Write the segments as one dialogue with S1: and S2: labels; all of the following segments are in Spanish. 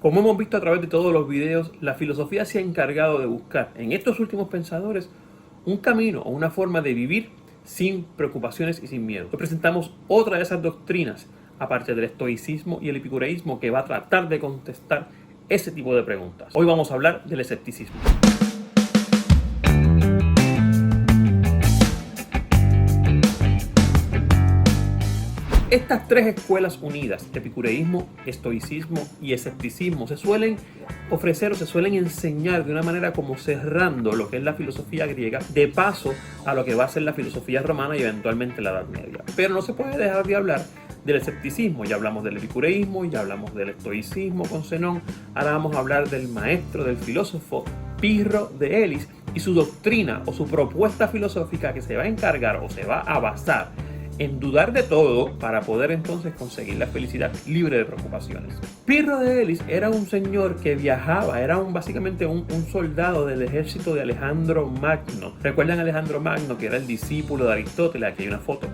S1: Como hemos visto a través de todos los videos, la filosofía se ha encargado de buscar en estos últimos pensadores un camino o una forma de vivir sin preocupaciones y sin miedo. Hoy presentamos otra de esas doctrinas, aparte del estoicismo y el epicureísmo, que va a tratar de contestar ese tipo de preguntas. Hoy vamos a hablar del escepticismo. Estas tres escuelas unidas, epicureísmo, estoicismo y escepticismo, se suelen ofrecer o se suelen enseñar de una manera como cerrando lo que es la filosofía griega, de paso a lo que va a ser la filosofía romana y eventualmente la Edad Media. Pero no se puede dejar de hablar del escepticismo. Ya hablamos del epicureísmo, ya hablamos del estoicismo con Zenón, ahora vamos a hablar del maestro, del filósofo Pirro de Elis y su doctrina o su propuesta filosófica que se va a encargar o se va a basar en dudar de todo para poder entonces conseguir la felicidad libre de preocupaciones. Pirro de Elis era un señor que viajaba, era básicamente un soldado del ejército de Alejandro Magno. ¿Recuerdan a Alejandro Magno, que era el discípulo de Aristóteles? Aquí hay una foto.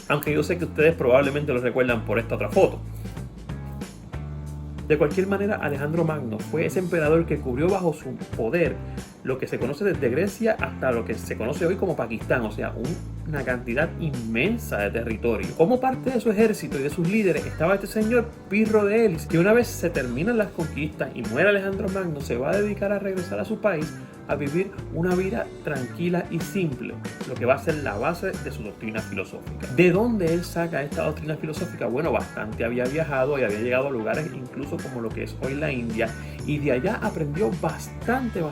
S1: Aunque yo sé que ustedes probablemente lo recuerdan por esta otra foto. De cualquier manera, Alejandro Magno fue ese emperador que cubrió bajo su poder lo que se conoce desde Grecia hasta lo que se conoce hoy como Pakistán, o sea, una cantidad inmensa de territorio. Como parte de su ejército y de sus líderes estaba este señor Pirro de Elis, que una vez se terminan las conquistas y muere Alejandro Magno, se va a dedicar a regresar a su país a vivir una vida tranquila y simple, lo que va a ser la base de su doctrina filosófica. ¿De dónde él saca esta doctrina filosófica? Bueno, bastante había viajado y había llegado a lugares incluso como lo que es hoy la India, y de allá aprendió bastante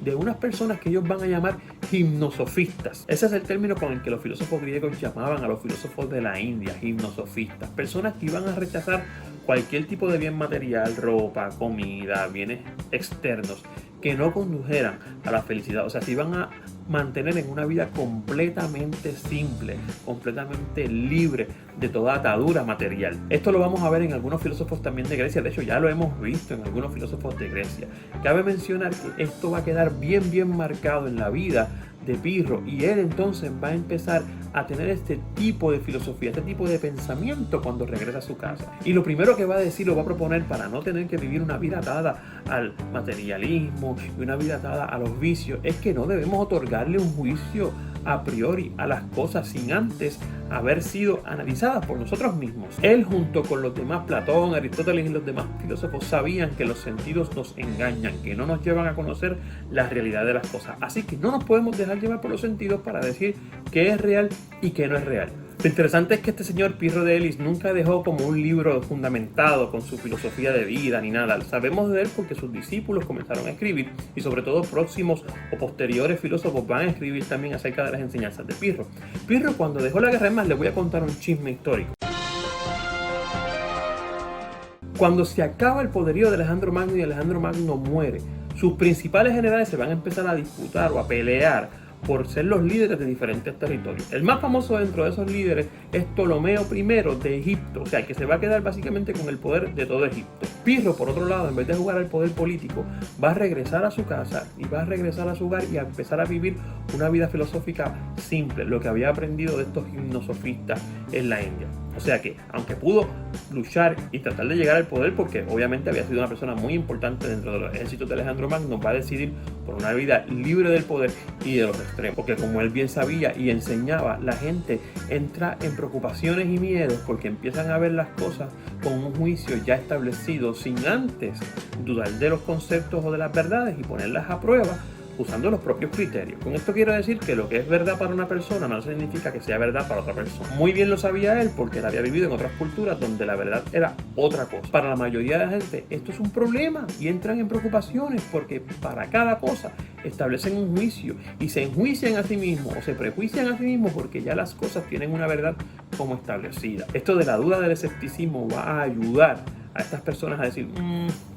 S1: de unas personas que ellos van a llamar gimnosofistas. Ese es el término con el que los filósofos griegos llamaban a los filósofos de la India, gimnosofistas. Personas que iban a rechazar cualquier tipo de bien material, ropa, comida, bienes externos, que no condujeran a la felicidad. O sea, se iban a mantener en una vida completamente simple, completamente libre de toda atadura material. Esto lo vamos a ver en algunos filósofos también de Grecia. De hecho, ya lo hemos visto en algunos filósofos de Grecia. Cabe mencionar que esto va a quedar bien marcado en la vida de Pirro, y él entonces va a empezar a tener este tipo de filosofía, este tipo de pensamiento cuando regresa a su casa. Y lo primero que va a decir, lo va a proponer para no tener que vivir una vida atada al materialismo y una vida atada a los vicios, es que no debemos otorgarle un juicio a priori a las cosas sin antes haber sido analizadas por nosotros mismos. Él, junto con los demás, Platón, Aristóteles y los demás filósofos, sabían que los sentidos nos engañan, que no nos llevan a conocer la realidad de las cosas. Así que no nos podemos dejar llevar por los sentidos para decir qué es real y qué no es real. Lo interesante es que este señor Pirro de Elis nunca dejó como un libro fundamentado con su filosofía de vida ni nada. Sabemos de él porque sus discípulos comenzaron a escribir, y sobre todo próximos o posteriores filósofos van a escribir también acerca de las enseñanzas de Pirro. Pirro, cuando dejó la guerra, les voy a contar un chisme histórico. Cuando se acaba el poderío de Alejandro Magno y Alejandro Magno muere, sus principales generales se van a empezar a disputar o a pelear por ser los líderes de diferentes territorios. El más famoso dentro de esos líderes es Ptolomeo I de Egipto, o sea, que se va a quedar básicamente con el poder de todo Egipto. Pirro, por otro lado, en vez de jugar al poder político, va a regresar a su casa y va a regresar a su hogar y a empezar a vivir una vida filosófica simple, lo que había aprendido de estos gimnosofistas en la India. O sea que, aunque pudo luchar y tratar de llegar al poder, porque obviamente había sido una persona muy importante dentro de los ejércitos de Alejandro Magno, va a decidir por una vida libre del poder y de los extremos. Porque como él bien sabía y enseñaba, la gente entra en preocupaciones y miedos porque empiezan a ver las cosas con un juicio ya establecido sin antes dudar de los conceptos o de las verdades y ponerlas a prueba usando los propios criterios. Con esto quiero decir que lo que es verdad para una persona no significa que sea verdad para otra persona. Muy bien lo sabía él porque él había vivido en otras culturas donde la verdad era otra cosa. Para la mayoría de la gente esto es un problema y entran en preocupaciones porque para cada cosa establecen un juicio y se enjuician a sí mismos o se prejuician a sí mismos porque ya las cosas tienen una verdad como establecida. Esto de la duda del escepticismo va a ayudar a estas personas a decir,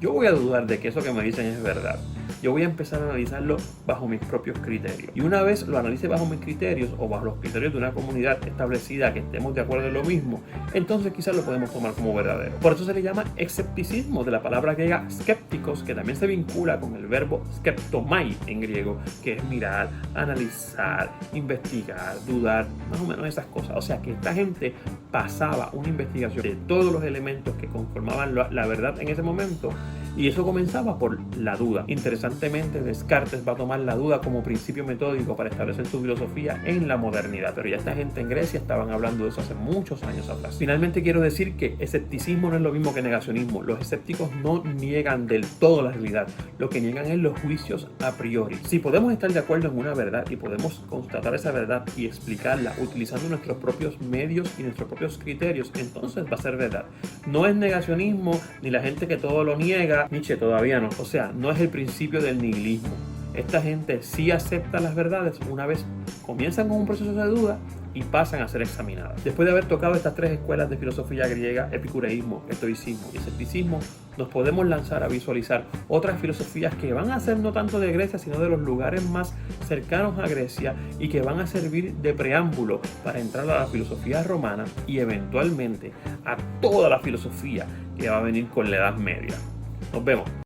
S1: yo voy a dudar de que eso que me dicen es verdad. Yo voy a empezar a analizarlo bajo mis propios criterios. Y una vez lo analice bajo mis criterios o bajo los criterios de una comunidad establecida que estemos de acuerdo en lo mismo, entonces quizás lo podemos tomar como verdadero. Por eso se le llama escepticismo, de la palabra griega skeptikos, que también se vincula con el verbo skeptomai en griego, que es mirar, analizar, investigar, dudar, más o menos esas cosas. O sea que esta gente pasaba una investigación de todos los elementos que conformaban tomar la verdad en ese momento. Y eso comenzaba por la duda. Interesantemente, Descartes va a tomar la duda como principio metódico para establecer su filosofía en la modernidad. Pero ya esta gente en Grecia estaban hablando de eso hace muchos años atrás. Finalmente quiero decir que escepticismo no es lo mismo que negacionismo. Los escépticos no niegan del todo la realidad. Lo que niegan es los juicios a priori. Si podemos estar de acuerdo en una verdad y podemos constatar esa verdad y explicarla utilizando nuestros propios medios y nuestros propios criterios, entonces va a ser verdad. No es negacionismo, ni la gente que todo lo niega. Nietzsche todavía no. O sea, no es el principio del nihilismo. Esta gente sí acepta las verdades una vez comienzan con un proceso de duda y pasan a ser examinadas. Después de haber tocado estas tres escuelas de filosofía griega, epicureísmo, estoicismo y escepticismo, nos podemos lanzar a visualizar otras filosofías que van a ser no tanto de Grecia, sino de los lugares más cercanos a Grecia y que van a servir de preámbulo para entrar a la filosofía romana y eventualmente a toda la filosofía que va a venir con la Edad Media. Nos vemos.